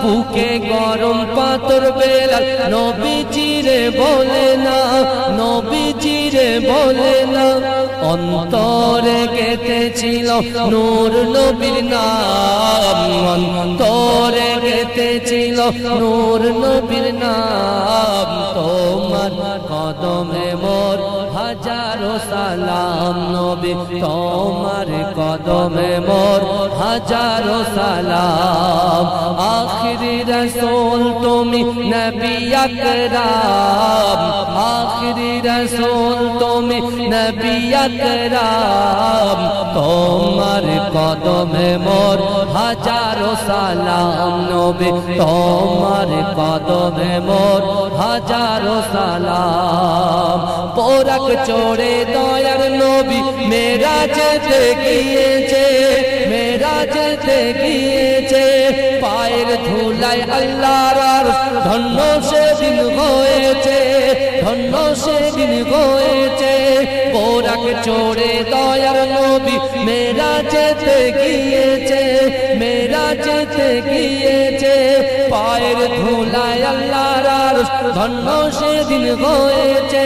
বুকে গরম পাথর বেলা নবীজিরে বলে না নবীজিরে বলে না অন্তরে গেঁথেছিল নূর নবীর নাম অন্তরে গেঁথেছিল নূর নবীর নাম তোমার কদমে মোর হাজারো সালাম নবী তোমার কদমে মোর হাজারো সালাম আখিরি রাসূল তুমি নবী আকরাম আখিরি রাসূল তুমি নবী আকরাম তোমার কদমে মোর হাজারো সালাম নবী তোমার কদমে মোর হাজারো সালাম পোরাক চড়ে দয়ার নবী মেরাজেতে গিয়েছে মেরাজেতে গিয়েছে পায়ের ধুলায় আল্লাহর আরশ ধন্য সেদিন হয়েছে ধন্য সেদিন হয়েছে পোরাক চড়ে দয়ার নবী মেরাজেতে গিয়েছে মেরাজেতে গিয়েছে পায়ের ধুলায় আল্লাহর আরশ ধন্য সেদিন হয়েছে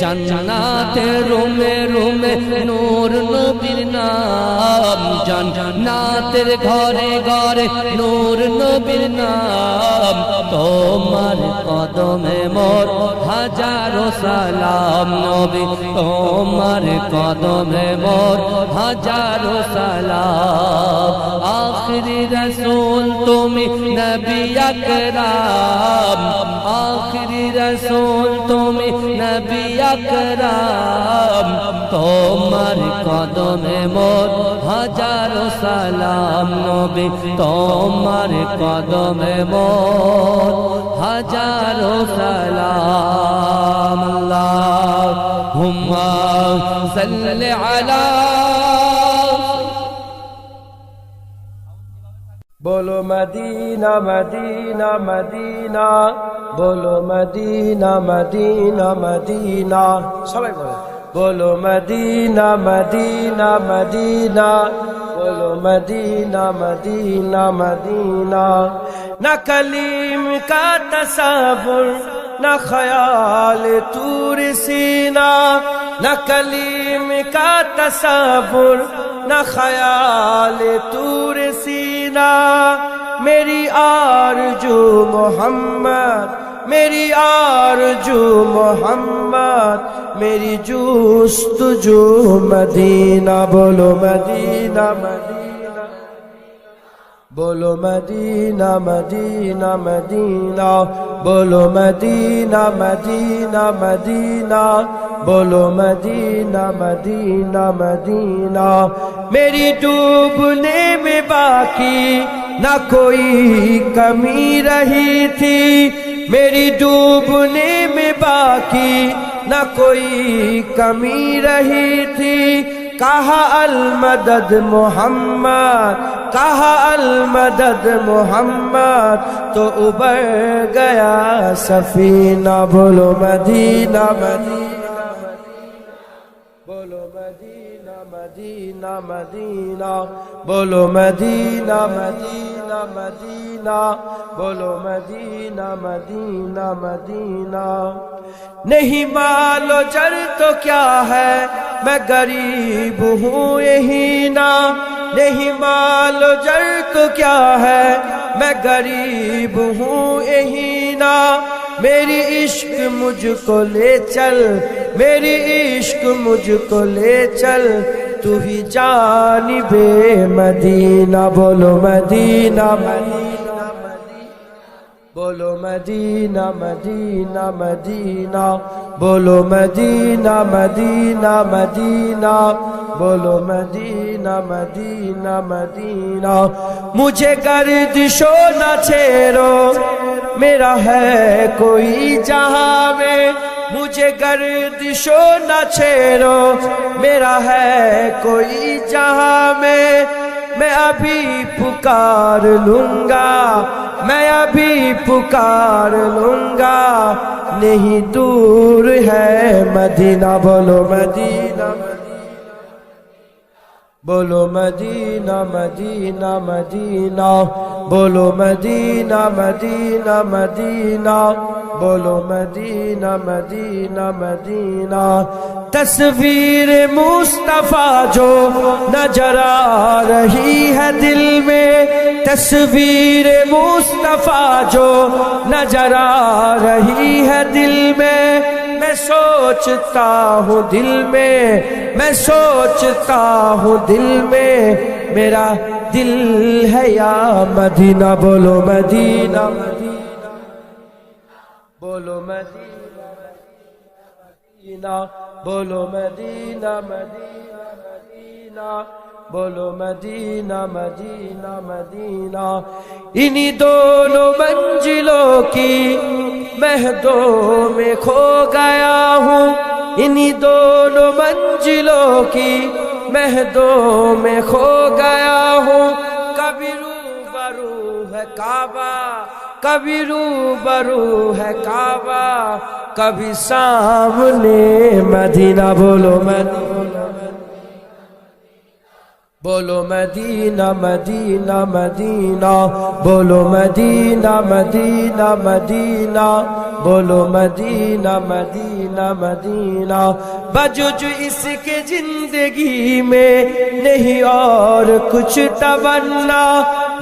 জান্নাতের রুমে রুমে নূর নবীর নাম জান্নাতের ঘরে ঘরে নূর নবীর নাম তোমার কদমে মোর হাজারো সালাম নবী তোমার কদমে মোর হাজারো সালাম আখিরি রাসূল তুমি নবী আকরাম আখিরি রাসূল তুমি নবী আকরাম তোমার কদমে মোর হাজারো সালাম নবী তোমার কদমে মোর হাজারো সালাম আল্লাহুম্মা সাল্লি আলা बोलो मदीना मदीना मदीना बोलो मदीना मदीना मदीना सबाई बोलो मदीना मदीना मदीना बोलो मदीना मदीना मदीना न कलीम का तसव्वुर न ख्याल तूर सीना न कलीम का तसव्वुर न ख्याल तूर सीना मेरी आरज़ू मोहम्मद मेरी आरज़ू मोहम्मद मेरी जुस्तजू मदीना बोलो मदीना मदीना बोलो मदीना मदीना मदीना बोलो मदीना मदीना मदीना बोलो मदीना मदीना मदीना मेरी डूबने में बाकी न कोई कमी रही थी मेरी डूबने में बाकी न कोई कमी रही थी कहा अल मदद मोहम्मद कहा अल मदद मोहम्मद तो उबर गया सफीना बोलो मदीना मदीना बोलो मदीना मदीना मदीना बोलो मदीना मदीना मदीना बोलो मदीना मदीना मदीना नहीं मालो जर तो क्या है मैं गरीब हूँ यही ना नहीं मालो जर तो क्या है मैं गरीब हूँ यही ना मेरी इश्क मुझको ले चल मेरी इश्क मुझको ले चल तू ही जानिबे मदीना बोलो मदीना मदीना बोलो मदीना मदीना मदीना बोलो मदीना मदीना मदीना बोलो मदीना مدینہ مدینہ مدینہ مجھے گردشو نہ چھیڑو میرا ہے کوئی جہاں میں مجھے گردشو نہ چھیڑو میرا ہے کوئی جہاں میں ابھی پکار لوں گا میں ابھی پکار لوں گا نہیں دور ہے مدینہ بولو مدینہ بولو مدینہ مدینہ مدینہ بولو مدینہ مدینہ مدینہ بولو مدینہ مدینہ مدینہ تصویر مصطفیٰ جو نظر آ رہی ہے دل میں تصویر مصطفیٰ جو نظر آ رہی ہے دل میں سوچتا ہوں دل میں سوچتا ہوں دل میں میرا دل ہے یا مدینہ بولو مدینہ بولو مدینہ مدینہ بولو مدینہ مدینہ مدینہ بولو مدینہ مدینہ مدینہ انہی دونوں منزلوں کی مہدوں میں کھو گیا ہوں انہی دونوں منزلوں کی مہدوں میں کھو گیا ہوں کبھی روبرو ہے کعبہ کبھی روبرو ہے کعبہ کبھی سامنے مدینہ بولو مدینہ بولو مدینہ مدینہ مدینہ بولو مدینہ مدینہ مدینہ بولو مدینہ مدینہ مدینہ بجوج اس کے زندگی میں نہیں اور کچھ تمنا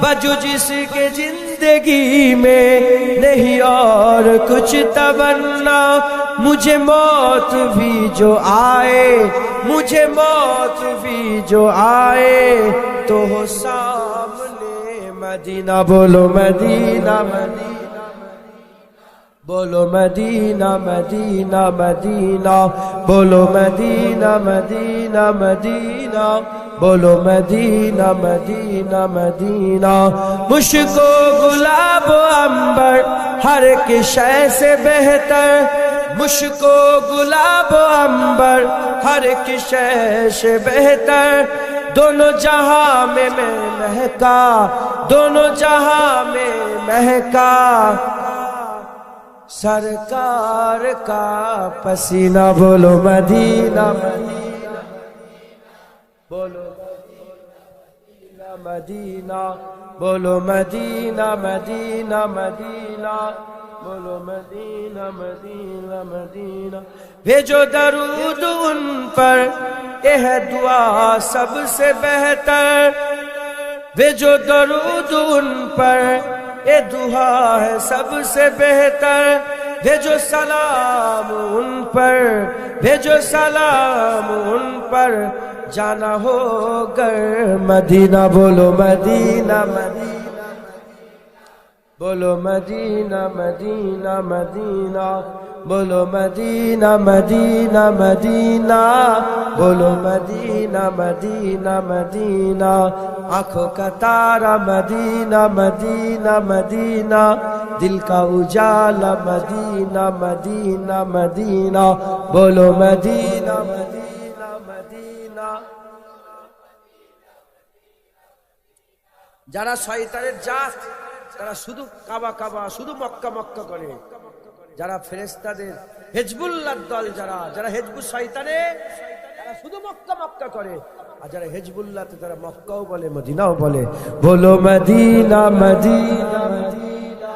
بجوج اس کے زندگی میں نہیں اور کچھ تمنا مجھے موت بھی جو آئے مجھے موت بھی جو آئے تو ہو سامنے مدینہ بولو مدینہ مدینہ بولو مدینہ مدینہ مدینہ بولو مدینہ مدینہ مدینہ بولو مدینہ مدینہ مدینہ مشک و گلاب و عنبر ہر ایک شے سے بہتر مشک و گلاب و عنبر ہر ایک شے سے بہتر دونوں جہاں میں مہکا دونوں جہاں میں مہکا سرکار کا پسینہ بولو مدینہ مدینہ بولو مدینہ مدینہ بولو مدینہ مدینہ مدینہ بولو مدینہ مدینہ مدینہ بھیجو درود ان پر یہ ہے دعا سب سے بہتر بھیجو درود ان پر یہ دعا ہے سب سے بہتر بھیجو سلام ان پر بھیجو سلام ان پر جانا ہو گر مدینہ بولو مدینہ مدینہ بولو مدینہ مدینہ مدینہ بولو مدینہ مدینہ مدینہ بولو مدینہ مدینہ مدینہ آنکھوں کا تارا مدینہ مدینہ مدینہ دل کا اجالا مدینہ مدینہ مدینہ بولو مدینہ مدینہ مدینہ যারা শয়তানের জাত তারা শুধু কাবা কাবা শুধু মক্কা মক্কা করে যারা ফেরেশতাদের হিজবুল্লাহর দল যারা যারা হিজবুল শয়তানে তারা শুধু মক্কা মক্কা করে আর যারা হিজবুল্লাহতে তারা মক্কাও বলে মদিনাও বলে বলো মদিনা মদিনা মদিনা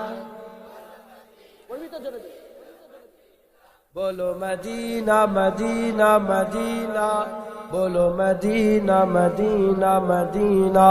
বলবি তো জোরে বলো মদিনা মদিনা মদিনা বলো মদিনা মদিনা মদিনা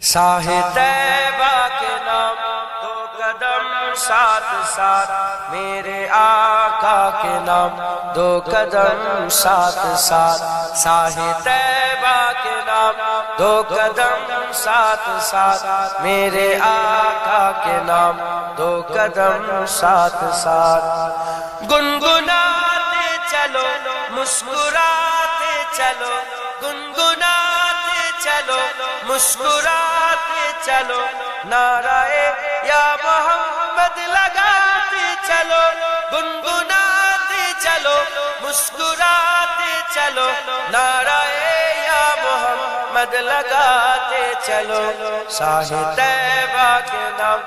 साहे तैबा के नाम दो कदम साथ साथ मेरे आका के नाम दो कदम साथ साथ साहे तैबा के नाम दो कदम साथ साथ मेरे आका के नाम दो कदम साथ साथ गुनगुनाते चलो मुस्कुराते चलो गुनगुनाते चलो मुस्कुराते चलो नाराए या मोहम्मद लगाते चलो गुनगुनाते चलो मुस्कुराते चलो नाराए या मोहम्मद लगाते चलो शाहे तैबा के नाम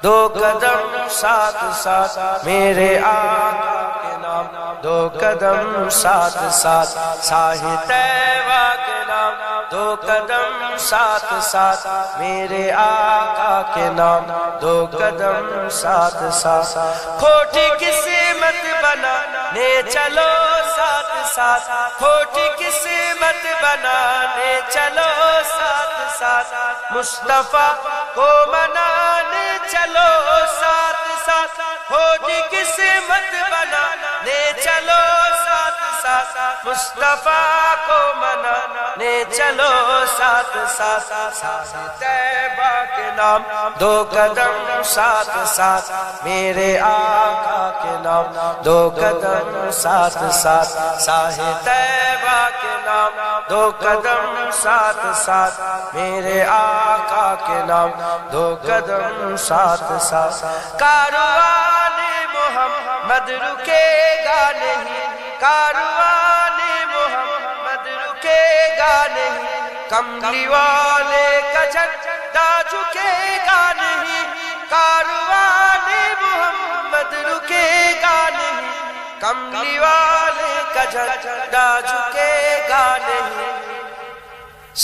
दो कदम साथ साथ मेरे आका के नाम दो कदम साथ साथ शाहे तैबा के नाम दो कदम साथ साथ मेरे आका के नाम दो कदम साथ साथ खोटी किस्मत बनाने चलो साथ साथ खोटी किस्मत बनाने चलो साथ साथ मुस्तफा को मनाने चलो साथ साथ खोटी किस्मत बनाने चलो साथ साथ मुस्तफा को मनाने चलो साथ साथ शाहे तैबा के नाम दो कदम साथ साथ मेरे आका के नाम दो कदम साथ साथ शाहे तैबा के नाम दो कदम साथ साथ मेरे आका के नाम दो कदम साथ साथ कारवाने मोहम्मद रुकेगा नहीं कारवाने मोहम्मद रुकेगा नहीं कमली वाले का झंडा झुकेगा नहीं कारवाने मोहम्मद रुकेगा नहीं कमली वाले का झंडा झुकेगा नहीं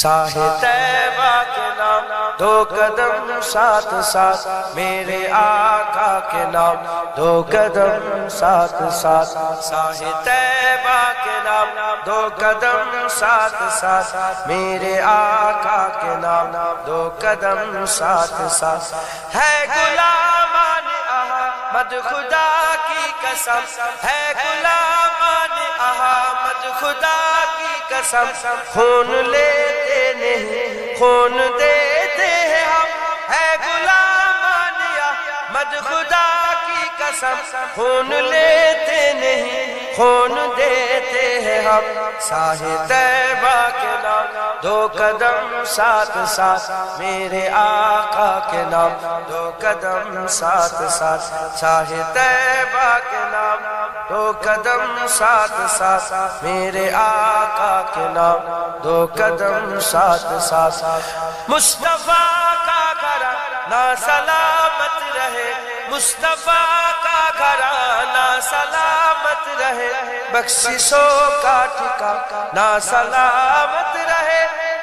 शाहे तैबा के नाम दो कदम साथ साथ मेरे आका के नाम दो कदम साथ साथ शाहे तैबा के नाम दो कदम साथ साथ मेरे आका के नाम दो कदम साथ साथ है गुलामान अहमद खुदा की कसम है गुलामान अहमद खुदा की कसम खून लेते नहीं खून देते हैं हम है गुलामान अहमद खुदा की कसम खून लेते नहीं खून देते हैं हम शाहे तैबा के नाम दो कदम साथ साथ मेरे आका के नाम दो कदम साथ साथ शाहे तैबा के नाम दो कदम साथ साथ मेरे आका के नाम दो कदम साथ साथ मुस्तफा का घराना सलामत रहे मुस्तफा का घराना सलामत रहे बख्शिशों का ठिकाना सलामत रहे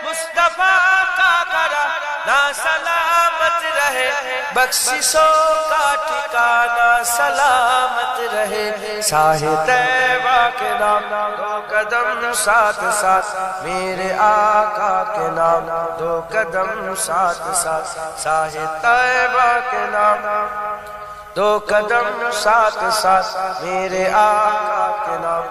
मुस्तफा का घराना सलामत रहे बख्शिशों का ठिकाना सलामत रहे शाहे तैबा के नाम दो कदम साथ साथ मेरे आका के नाम दो कदम साथ साथ शाहे तैबा के नाम दो कदम साथ साथ मेरे आका के नाम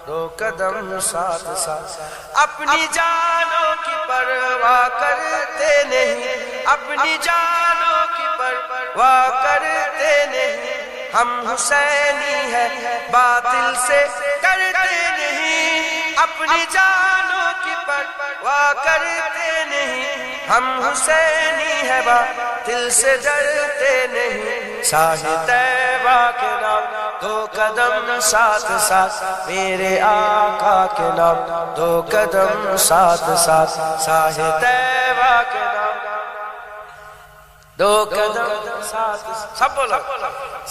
दो कदम साथ साथ अपनी जानों की परवाह करते नहीं अपनी जानों की परवाह करते नहीं हम हुसैनी है बातिल से करते नहीं अपनी जानों की परवाह करते नहीं हम हुसैनी है बातिल से डरते नहीं शाहे तैबा के नाम दो कदम साथ साथ मेरे आका के नाम दो कदम साथ साथ शाहे तैबा के नाम दो कदम साथ सब बोलो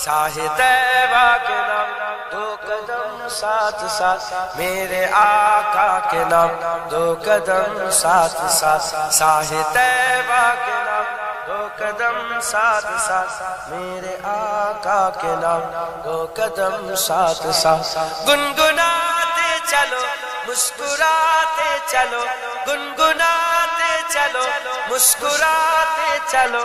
शाहे तैबा के नाम दो कदम साथ साथ मेरे आका के नाम दो कदम साथ साथ शाहे तैबा के नाम दो कदम साथ साथ मेरे आका के नाम दो कदम साथ साथ गुनगुनाते चलो मुस्कुराते चलो गुनगुनाते चलो मुस्कुराते चलो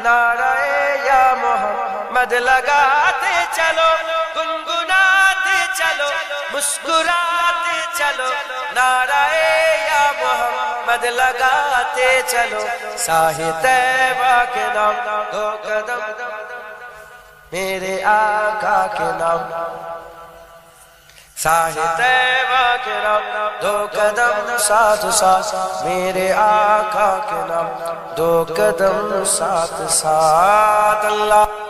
नाराए या मोहम्मद लगाते चलो गुनगुनाते चलो मुस्कुराते चलो नाराए या मोहम्मद लगाते चलो शाहे तैबा के नाम दो कदम मेरे आका के नाम साहे तैबा के नाम दो कदम साथ साथ मेरे आका के नाम दो कदम साथ साथ अल्लाह